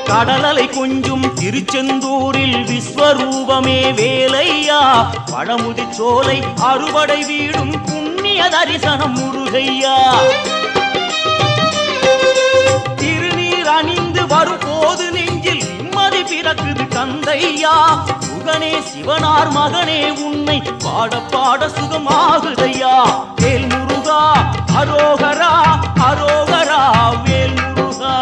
கடலலை கொஞ்சும் திருச்செந்தூரில் விஸ்வரூபமே வேலையா பழமுதி சோலை அறுபடை வீடும் புண்ணிய தரிசனம் முருகையா திருநீர் அணிந்து வரும் போது நெஞ்சில் நிம்மதி பிறக்குது கந்தையா சுகனே சிவனார் மகனே உன்னை பாட பாட சுகமாகுதையா வேல் முருகா அரோகரா அரோகரா வேல் முருகா